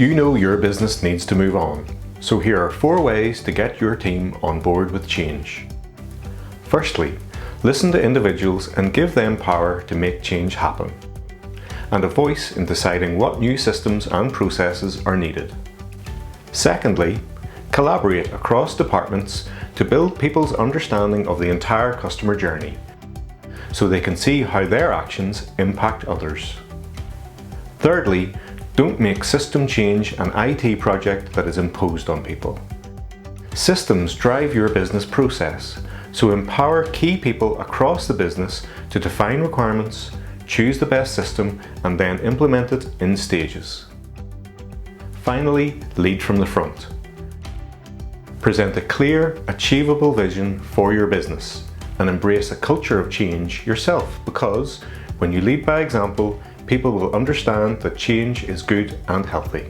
You know your business needs to move on, so here are 4 ways to get your team on board with change. Firstly, listen to individuals and give them power to make change happen, and a voice in deciding what new systems and processes are needed. Secondly, collaborate across departments to build people's understanding of the entire customer journey, so they can see how their actions impact others. Thirdly, don't make system change an IT project that is imposed on people. Systems drive your business process, so empower key people across the business to define requirements, choose the best system, and then implement it in stages. Finally, lead from the front. Present a clear, achievable vision for your business and embrace a culture of change yourself, because when you lead by example, people will understand that change is good and healthy.